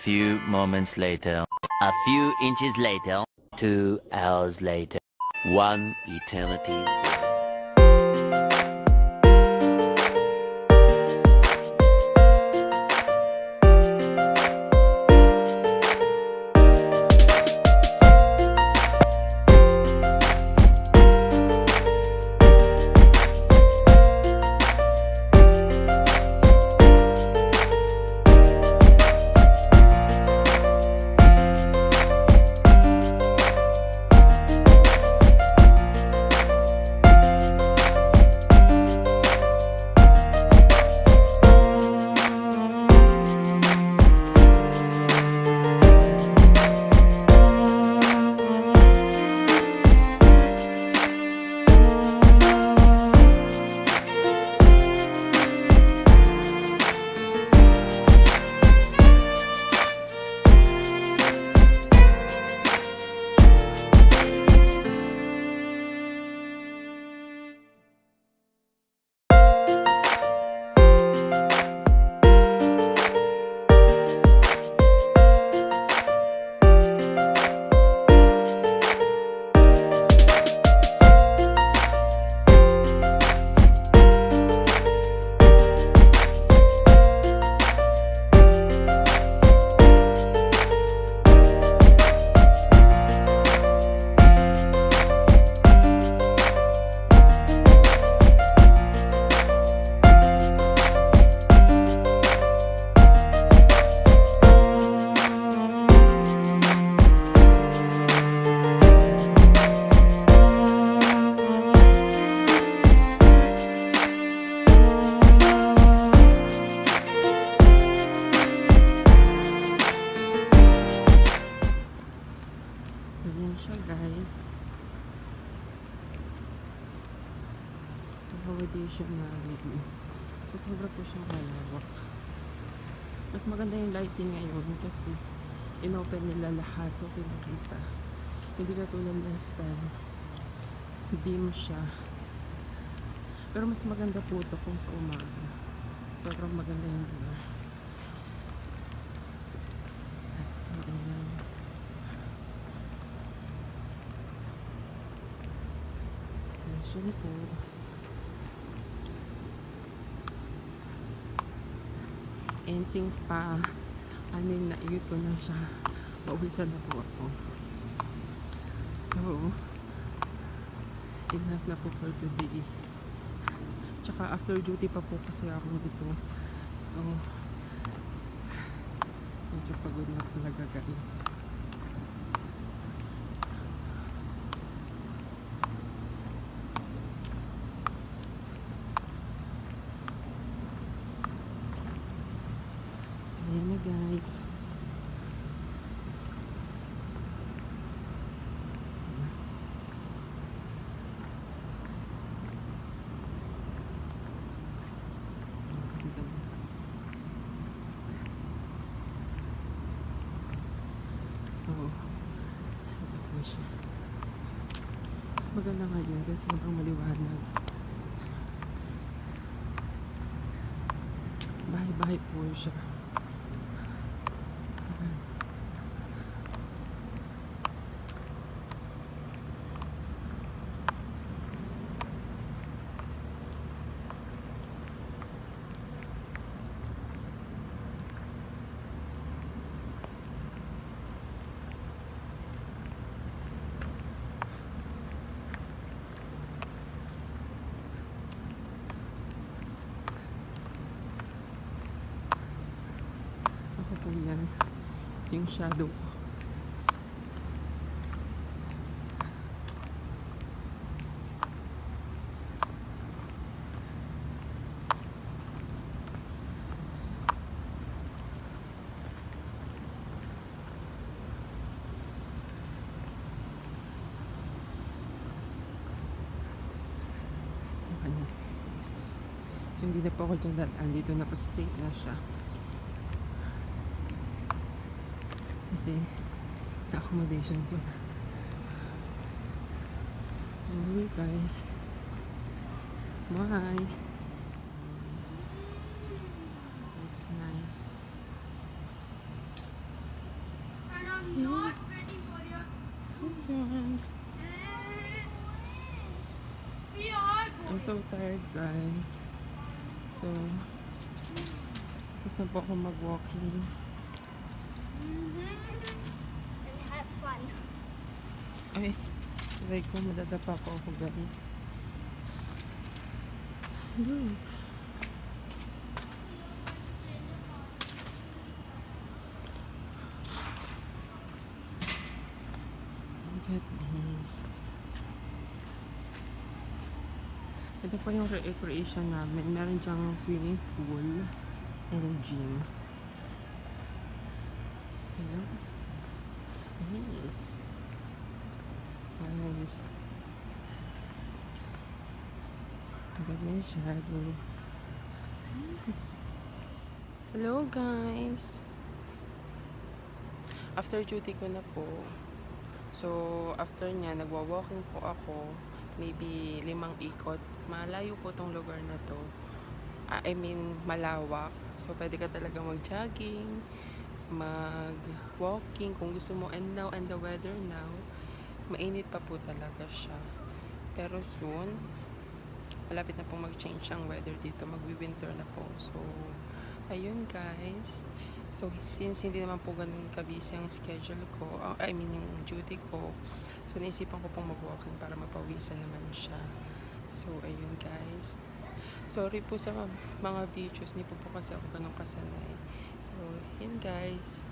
few moments later. A few inches later. 2 hours later. One eternity. Accommodation namin. So, sobra po siyang malawak. Mas maganda yung lighting ngayon kasi inopen nila lahat. So, pinakita. Hindi katulad last time. Dim siya. Pero mas maganda po ito kung sa umaga. Sobrang maganda yung lugar. Pension po. And since pa anin na ikot ko na siya, pauwisan na po ako. So, enough na po for today. Tsaka after duty pa po kasi ako dito. So, medyo pagod na talaga guys. Ayan na guys. So, ito po siya. Mas maganda ngayon kasi sobrang maliwanag. Bahay-bahay po siya. Ako po yan. Yung shadow ko. So, hindi na po ako dyan dadaan. Dito na po straight na siya. Kasi, sa accommodation ko na. Anyway, guys. Bye! It's nice. I'm not ready for you. This one. We are I'm going. so tired, guys. So, gusto po ako mag-walking. And have fun. Ay, try ko, madadapa ko ako, guys. Look. Look at this. Ito pa yung recreation namin. Meron dyang swimming pool and gym. Ayan. Nice. Nice. Maganda yung shadow. Nice. Hello, guys. After duty ko na po. So, after niya, nagwa-walking po ako. Maybe 5 ikot. Malayo po tong lugar na to. I mean, malawak. So, pwede ka talaga mag-jogging, mag-walking kung gusto mo. And now, and the weather now, mainit pa po talaga siya. Pero soon, malapit na pong mag-change ang weather dito. Magwi-winter na po. So, ayun guys. So, since hindi naman po ganun kabisi ang schedule ko, I mean yung duty ko, so naisipan ko pong mag-walking para mapawisan naman siya. So, ayun guys. Sorry po sa mga videos, hindi po kasi ako ganun kasanay. So, yun guys.